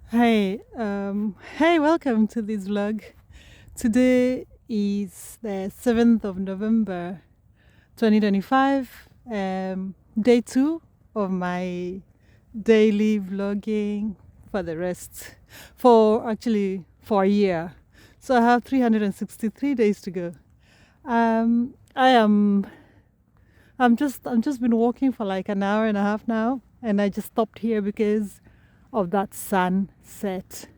Hey, welcome to this vlog. Today is the 7th of November 2025, day 2 of my daily vlogging for the rest, for a year. So I have 363 days to go. I am, I'm just been walking for like an hour and a half now, and I just stopped here because of that sunset.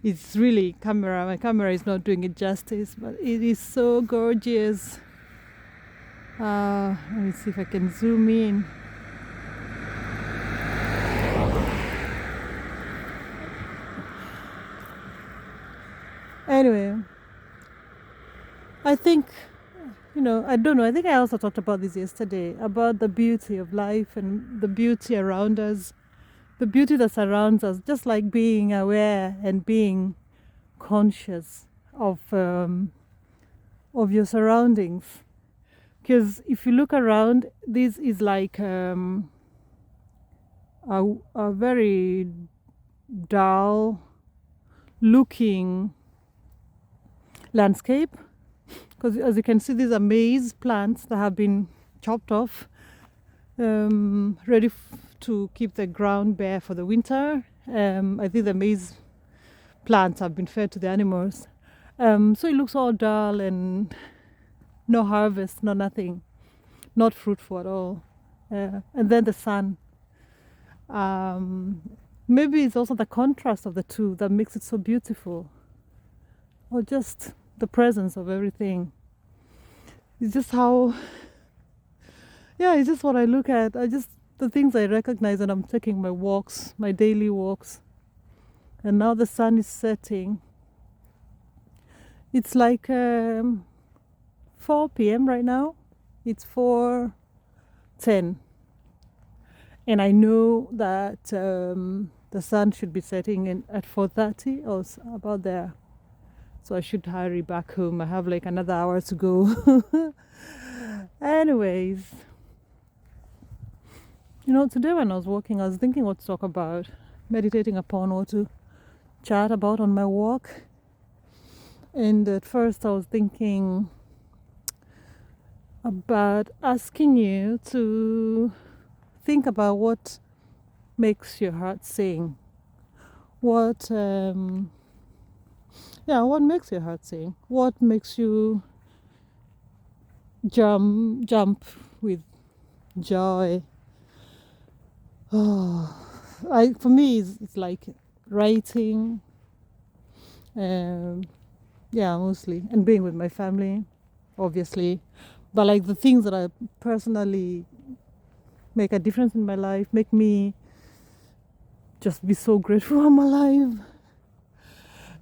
It's really my camera is not doing it justice, but it is so gorgeous. Let me see if I can zoom in. Anyway, I think, I don't know, I think I also talked about this yesterday, about the beauty of life and the beauty around us, the beauty that surrounds us, just like being aware and being conscious of your surroundings. Because if you look around, this is like a very dull looking landscape, because as you can see, these are maize plants that have been chopped off, ready to keep the ground bare for the winter. I think the maize plants have been fed to the animals, so it looks all dull and no harvest, no nothing, not fruitful at all. And then the sun. Maybe it's also the contrast of the two that makes it so beautiful, or just the presence of everything. It's just how, yeah, it's just what I look at. The things I recognize when I'm taking my walks, my daily walks. And now the sun is setting. It's like 4 p.m. right now. It's 4:10. And I know that the sun should be setting at 4:30 or about there. So I should hurry back home. I have like another hour to go. Anyways, today when I was walking, I was thinking what to talk about, meditating upon what to chat about on my walk. And at first I was thinking about asking you to think about what makes your heart sing. What makes your heart sing? What makes you jump with joy? For me, it's like writing, mostly, and being with my family, obviously. But like the things that I personally make a difference in my life, make me just be so grateful I'm alive.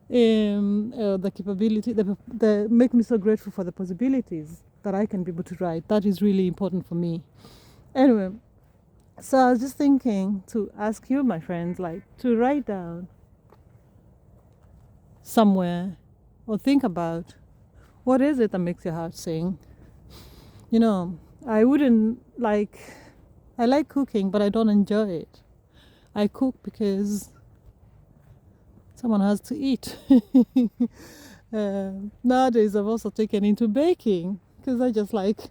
The capability, the make me so grateful for the possibilities that I can be able to write. That is really important for me. Anyway, so I was just thinking to ask you, my friends, like to write down somewhere or think about what is it that makes your heart sing. I wouldn't like, I like cooking, but I don't enjoy it. I cook because someone has to eat. Nowadays, I've also taken into baking because I just like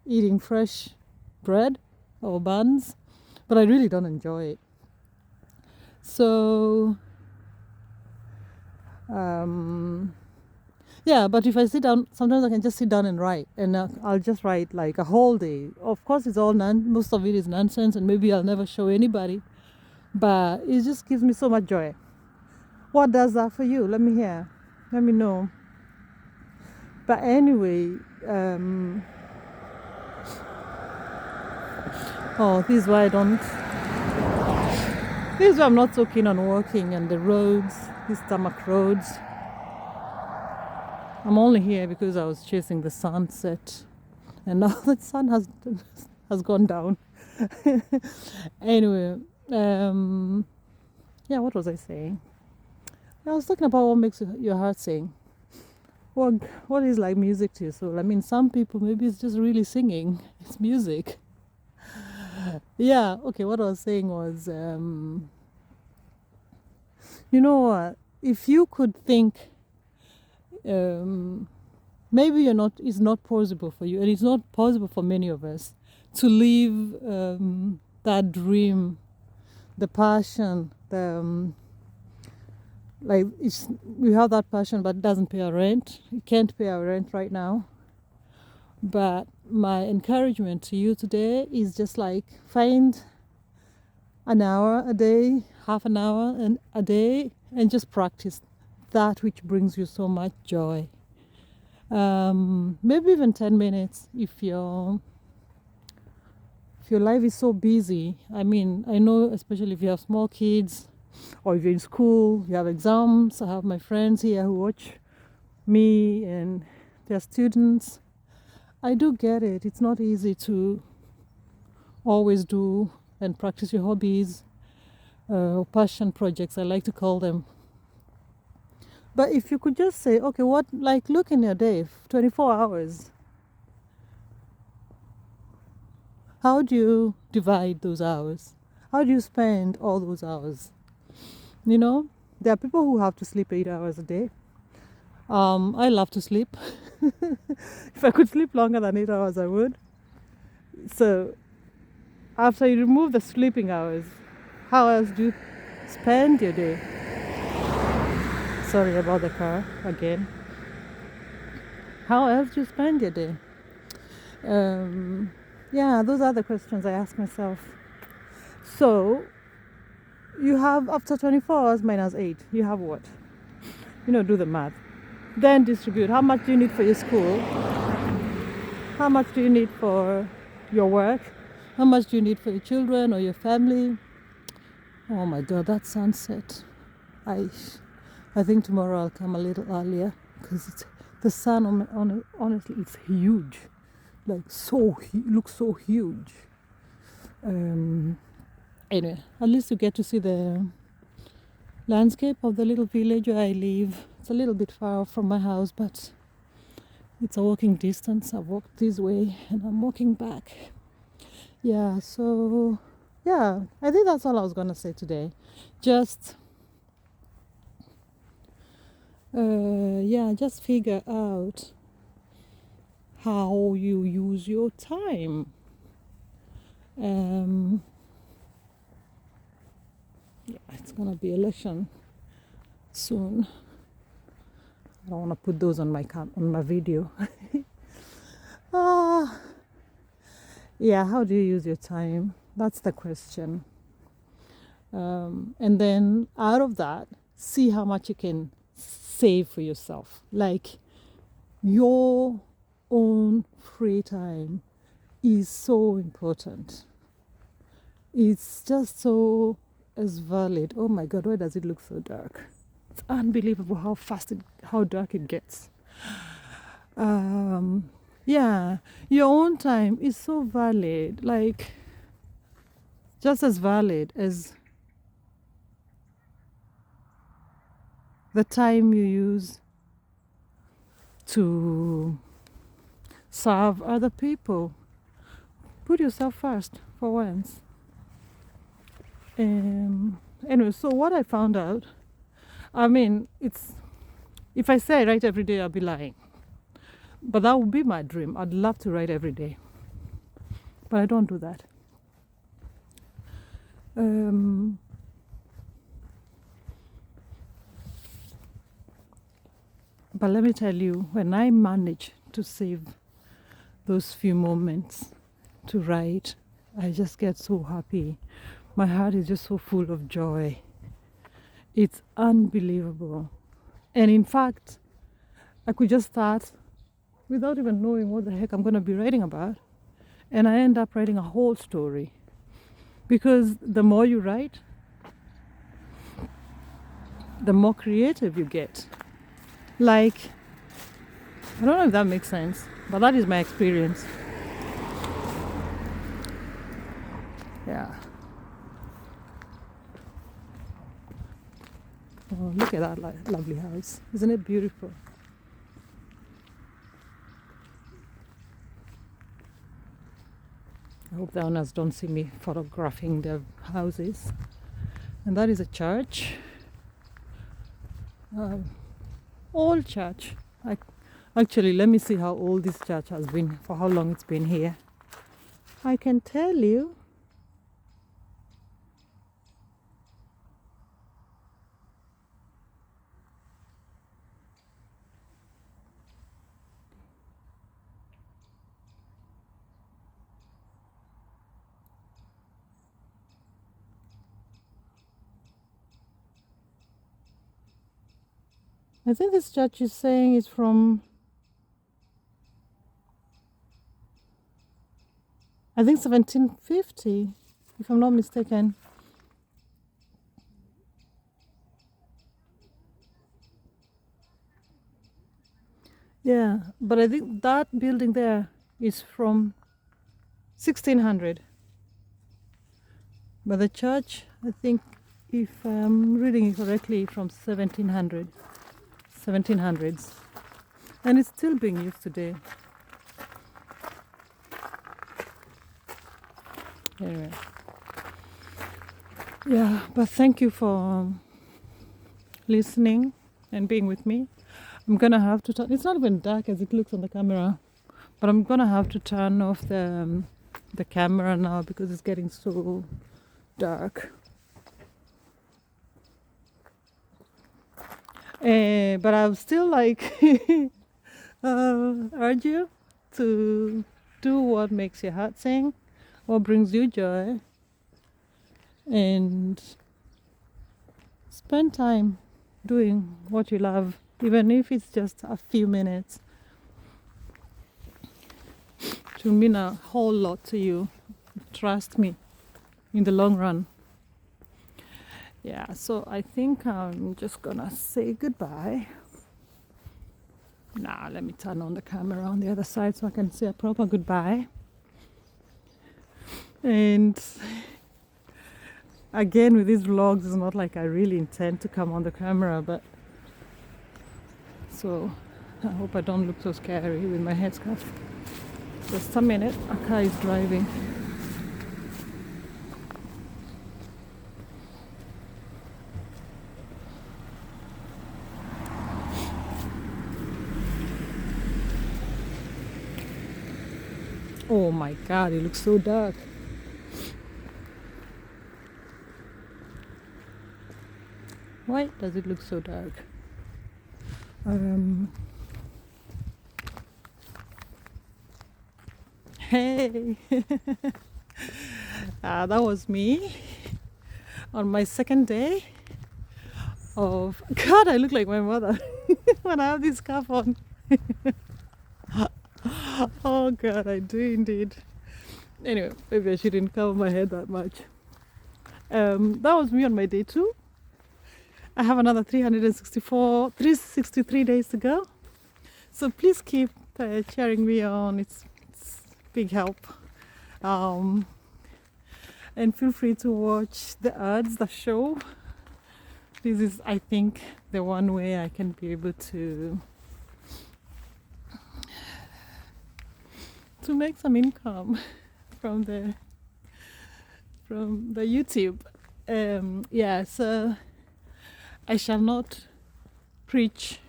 eating fresh bread or buns, but I really don't enjoy it. So, but if I sit down, sometimes I can just sit down and write, and I'll just write like a whole day. Of course, it's all most of it is nonsense, and maybe I'll never show anybody, but it just gives me so much joy. What does that for you? Let me hear. Let me know. But anyway, this is why I don't. This is why I'm not so keen on walking on the roads, these tarmac roads. I'm only here because I was chasing the sunset, and now the sun has gone down. Anyway, what was I saying? I was talking about what makes your heart sing. What is like music to you? So I mean, some people maybe it's just really singing. It's music. Yeah. Okay. What I was saying was You know what? If you could think, maybe it's not possible for you, and it's not possible for many of us to live that dream, the passion, we have that passion, but it doesn't pay our rent. It can't pay our rent right now. But my encouragement to you today is just like find an hour a day, half an hour a day, and just practice that which brings you so much joy. Maybe even 10 minutes if your life is so busy. I mean, I know especially if you have small kids or if you're in school, you have exams. I have my friends here who watch me and they're students. I do get it. It's not easy to always do and practice your hobbies or passion projects, I like to call them. But if you could just say, okay, look in your day, 24 hours. How do you divide those hours? How do you spend all those hours? You know, there are people who have to sleep 8 hours a day. I love to sleep. If I could sleep longer than 8 hours, I would. So after you remove the sleeping hours, how else do you spend your day? Sorry about the car again. How else do you spend your day? Yeah, those are the questions I ask myself. So you have, after 24 hours minus 8, you have what? Do the math. Then distribute. How much do you need for your school? How much do you need for your work? How much do you need for your children or your family? Oh my God, that sunset. I think tomorrow I'll come a little earlier because the sun honestly, it's huge. Like it looks so huge. Anyway, at least you get to see the landscape of the little village where I live. It's a little bit far from my house, but it's a walking distance. I've walked this way and I'm walking back. Yeah, so yeah, I think that's all I was gonna say today. Just just figure out how you use your time. It's gonna be election soon. I don't want to put those on my video. How do you use your time? That's the question. And then out of that, see how much you can save for yourself. Like your own free time is so important. It's just so as valid. Oh my God, why does it look so dark? It's unbelievable how dark it gets. Your own time is so valid, like just as valid as the time you use to serve other people. Put yourself first for once. Anyway, so what I found out, if I say I write every day, I'll be lying. But that would be my dream. I'd love to write every day. But I don't do that. But let me tell you, when I manage to save those few moments to write, I just get so happy. My heart is just so full of joy. It's unbelievable. And in fact, I could just start without even knowing what the heck I'm going to be writing about. And I end up writing a whole story. Because the more you write, the more creative you get. Like, I don't know if that makes sense, but that is my experience. Yeah. Oh, look at that lovely house. Isn't it beautiful? I hope the owners don't see me photographing their houses. And that is a church. old church. Actually, let me see how old this church has been, for how long it's been here. I can tell you. I think this church is saying it's from, I think 1750, if I'm not mistaken. Yeah, but I think that building there is from 1600. But the church, I think, if I'm reading it correctly, from 1700s. And it's still being used today. Anyway. Yeah, but thank you for listening and being with me. I'm gonna have to turn, it's not even dark as it looks on the camera, but I'm gonna have to turn off the camera now because it's getting so dark. But I'll still urge you to do what makes your heart sing, what brings you joy, and spend time doing what you love, even if it's just a few minutes. It will mean a whole lot to you, trust me, in the long run. Yeah, so I think I'm just gonna say goodbye. Now let me turn on the camera on the other side so I can say a proper goodbye. And again, with these vlogs, it's not like I really intend to come on the camera, but so I hope I don't look so scary with my headscarf. Just a minute, a car is driving. Oh my god, it looks so dark. Why does it look so dark? Hey! That was me on my second day of... God, I look like my mother when I have this scarf on. Oh God, I do indeed. Anyway, maybe I shouldn't cover my head that much. That was me on my day 2. I have another 363 days to go. So please keep cheering me on. It's big help. And feel free to watch the ads, the show. This is, I think, the one way I can be able to make some income from the YouTube. Yeah, so I shall not preach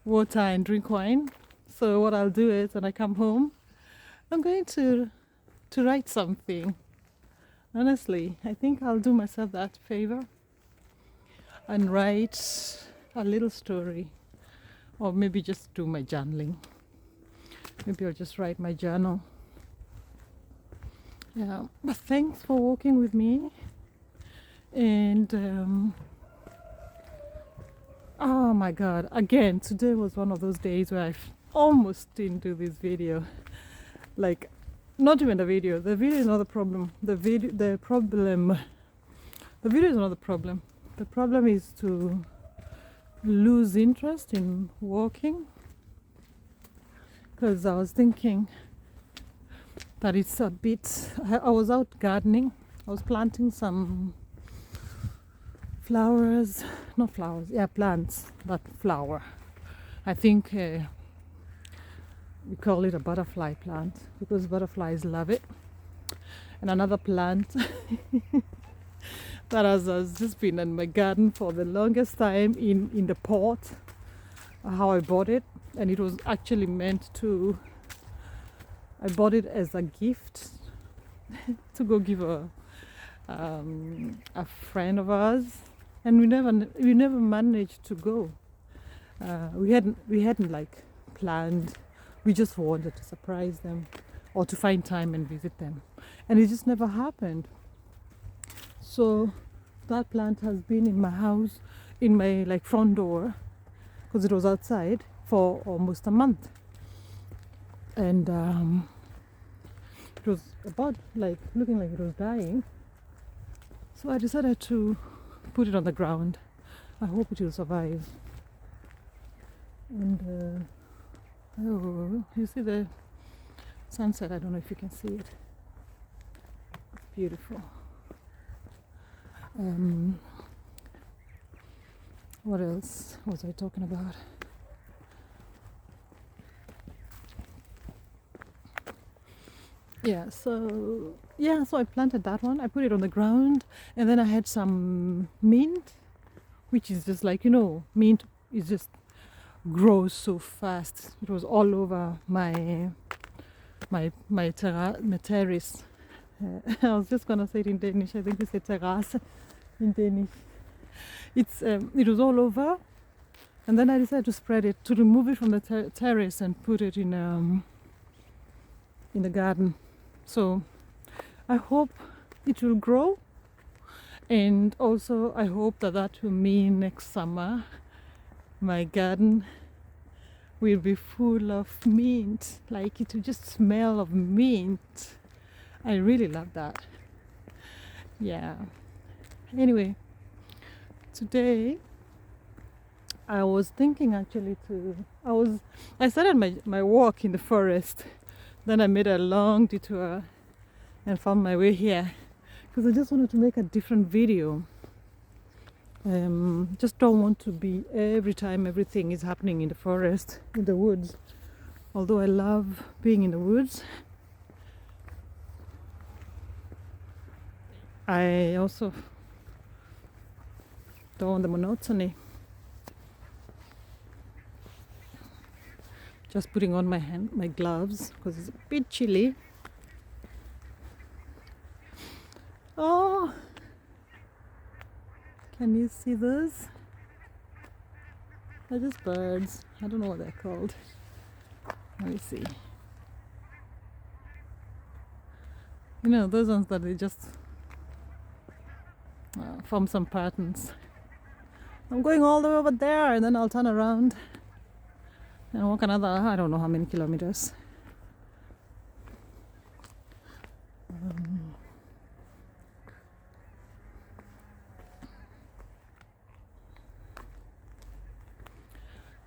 water and drink wine. So what I'll do is when I come home, I'm going to write something. Honestly, I think I'll do myself that favor and write a little story, or maybe just do my journaling. Maybe I'll just write my journal. Yeah, but thanks for walking with me. And oh my God, again, today was one of those days where I almost didn't do this video. Like, not even the video. The video is not the problem. The video is not the problem. The problem is to lose interest in walking. Because I was thinking that it's a bit... I was out gardening. I was planting some flowers. Not flowers, yeah, plants that flower. I think we call it a butterfly plant because butterflies love it. And another plant that has just been in my garden for the longest time in the pot, how I bought it. And it was actually meant to, I bought it as a gift to go give a friend of ours, and we never managed to go. We hadn't like planned. We just wanted to surprise them or to find time and visit them, and it just never happened. So that plant has been in my house, in my like front door, because it was outside, for almost a month, and it was about like looking like it was dying. So I decided to put it on the ground. I hope it will survive. And oh, you see the sunset? I don't know if you can see it. It's beautiful. What else was I talking about? So I planted that one. I put it on the ground, and then I had some mint, which is just like, mint is just grows so fast. It was all over my terrace. I was just gonna say it in Danish. I think we say terrace in Danish. It was all over, and then I decided to spread it, to remove it from the terrace and put it in the garden. So I hope it will grow, and also I hope that will mean next summer my garden will be full of mint. Like, it will just smell of mint. I really love that. Yeah. Anyway, today I was thinking actually I started my walk in the forest. Then I made a long detour and found my way here because I just wanted to make a different video. Just don't want to be every time everything is happening in the forest, in the woods. Although I love being in the woods, I also don't want the monotony. Just putting on my gloves because it's a bit chilly. Oh, can you see those? They're just birds. I don't know what they're called. Let me see. Those ones that they just form some patterns. I'm going all the way over there, and then I'll turn around and walk another, I don't know how many kilometers.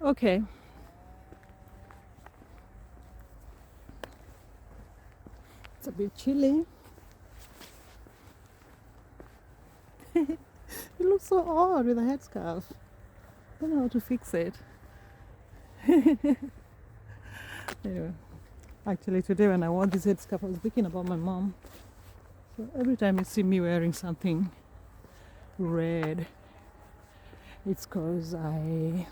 Okay. It's a bit chilly. It looks so odd with a headscarf. I don't know how to fix it. Anyway, actually today when I wore this headscarf, I was thinking about my mom. So every time you see me wearing something red, it's because I'm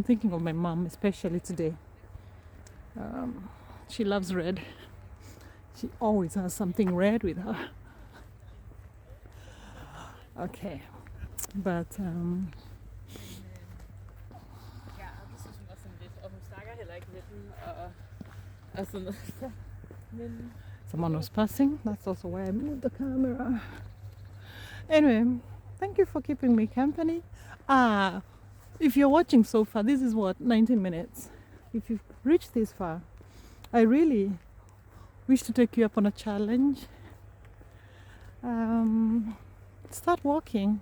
thinking of my mom, especially today. She loves red. She always has something red with her. Okay, but someone was passing. That's also why I moved the camera. Anyway, thank you for keeping me company. If you're watching so far, this is 19 minutes. If you've reached this far, I really wish to take you up on a challenge. Start walking.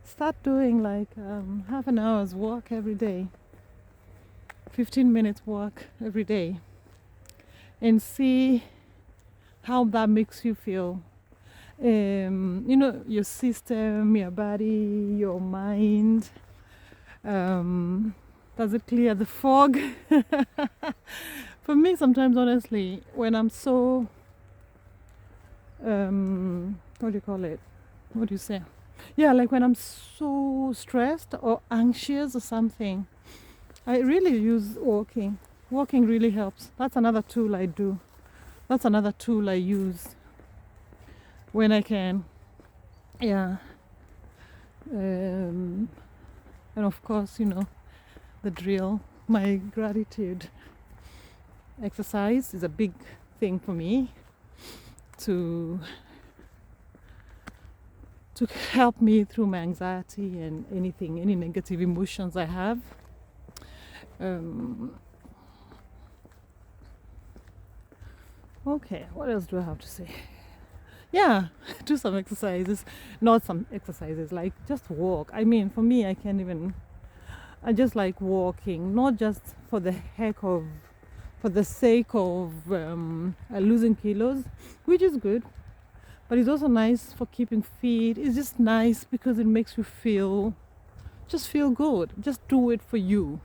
Start doing like half an hour's walk every day. 15 minutes walk every day. And see how that makes you feel. Your system, your body, your mind. Does it clear the fog? For me, sometimes, honestly, when I'm so, what do you call it? What do you say? Yeah, like when I'm so stressed or anxious or something, I really use walking. Walking really helps. That's another tool I do. That's another tool I use when I can. Yeah. And of course, the drill. My gratitude exercise is a big thing for me to help me through my anxiety and any negative emotions I have. Okay, what else do I have to say? Yeah, do some exercises. Not some exercises, like just walk. I mean, for me, I just like walking, not just for the sake of losing kilos, which is good, but it's also nice for keeping fit. It's just nice because it makes you feel good. Just do it for you.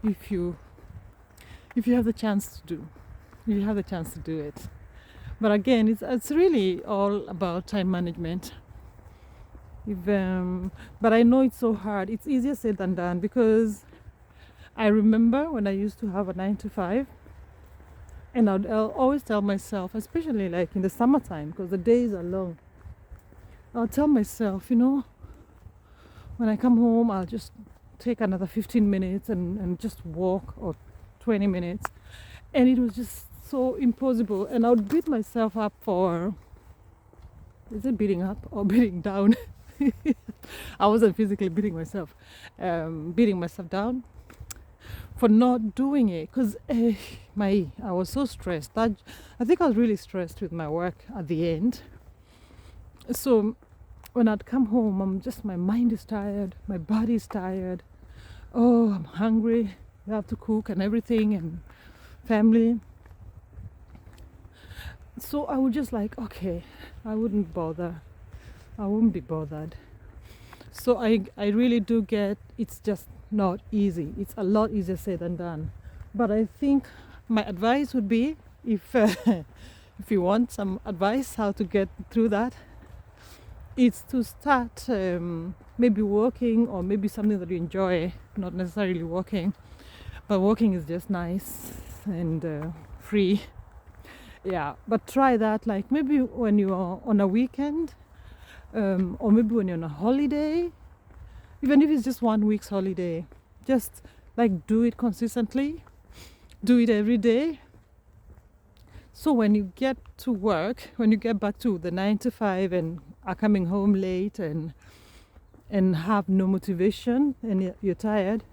If you have the chance to do it. But again, it's really all about time management. But I know it's so hard. It's easier said than done, because I remember when I used to have a 9 to 5, and I'll always tell myself, especially like in the summertime, because the days are long, I'll tell myself, when I come home, I'll just take another 15 minutes and just walk, or 20 minutes. And it was just so impossible. And I would beat myself up for, is it beating up or beating down? I wasn't physically beating myself down for not doing it, because I was so stressed. I think I was really stressed with my work at the end. So when I'd come home, my mind is tired, my body is tired. Oh, I'm hungry. You have to cook and everything, and family. So I would just like, okay, I wouldn't be bothered. So I really do get, it's just not easy. It's a lot easier said than done. But I think my advice would be, if you want some advice how to get through that, it's to start maybe walking, or maybe something that you enjoy, not necessarily walking, but walking is just nice and free. Yeah, but try that, like maybe when you're on a weekend, or maybe when you're on a holiday, even if it's just 1 week's holiday, just like do it consistently, do it every day. So when you get to work, when you get back to the 9 to 5 and are coming home late and have no motivation and you're tired,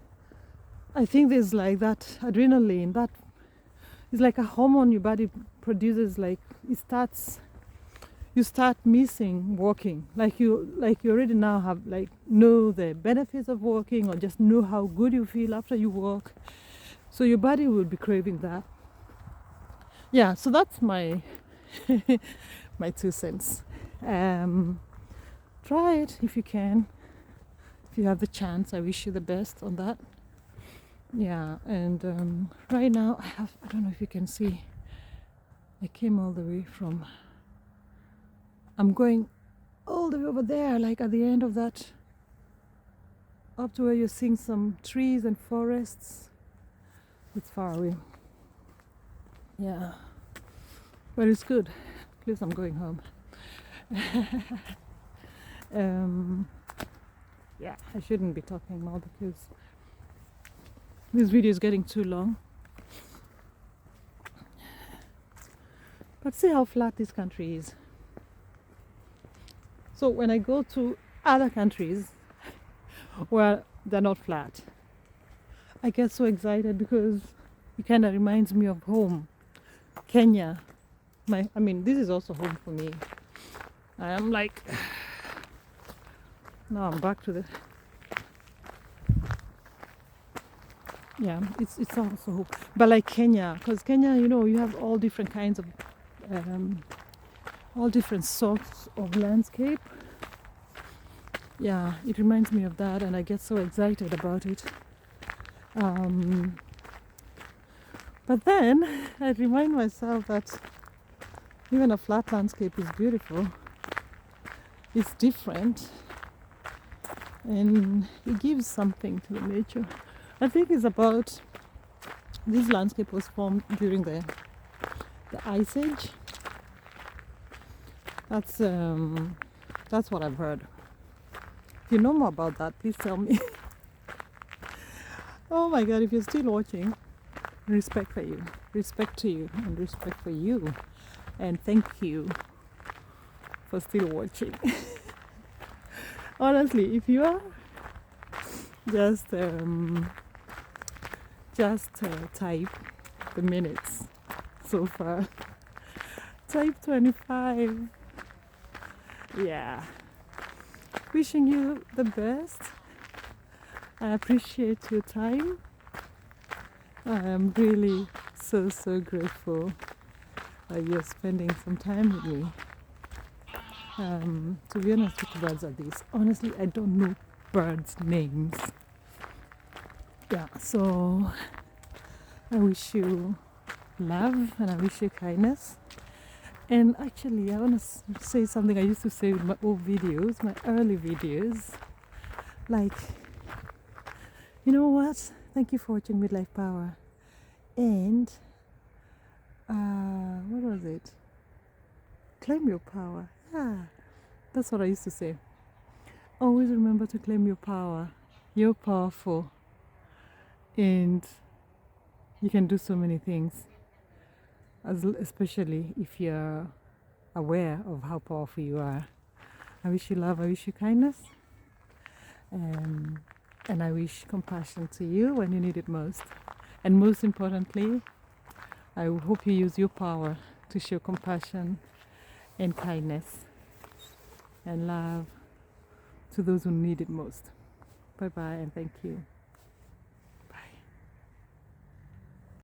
I think there's like that adrenaline, that is like a hormone your body produces, like you start missing walking, like you already now have know the benefits of walking, or just know how good you feel after you walk, so your body will be craving that. Yeah, so that's my my 2 cents. Try it if you can, if you have the chance. I wish you the best on that. Yeah, and right now I don't know if you can see, I came all the way from, I'm going all the way over there, like at the end of that, up to where you're seeing some trees and forests. It's far away. Yeah, but it's good. At least I'm going home. Yeah, I shouldn't be talking more because this video is getting too long. But see how flat this country is. So when I go to other countries where they're not flat, I get so excited because it kind of reminds me of home. Kenya. This is also home for me. I am like, now I'm back to the, yeah, it's also home. But like Kenya, because Kenya, you have all different kinds of, all different sorts of landscape. Yeah, it reminds me of that, and I get so excited about it. But then I remind myself that even a flat landscape is beautiful. It's different, and it gives something to the nature. I think it's about this landscape was formed during the ice age. That's what I've heard. If you know more about that, please tell me. Oh my god, if you're still watching, respect for you, respect to you, and respect for you, and thank you for still watching. Honestly, if you are, just type the minutes so far. Type 25. Yeah. Wishing you the best. I appreciate your time. I am really so grateful that you're spending some time with me. To be honest, which birds are these? Honestly, I don't know birds' names. Yeah, so I wish you love and I wish you kindness. And actually, I want to say something I used to say with my old videos, my early videos. Like, you know what? Thank you for watching Midlife Power. And, what was it? Claim your power. Yeah, that's what I used to say. Always remember to claim your power. You're powerful. And you can do so many things. Especially if you're aware of how powerful you are. I wish you love, I wish you kindness. And I wish compassion to you when you need it most. And most importantly, I hope you use your power to show compassion and kindness and love to those who need it most. Bye bye and thank you.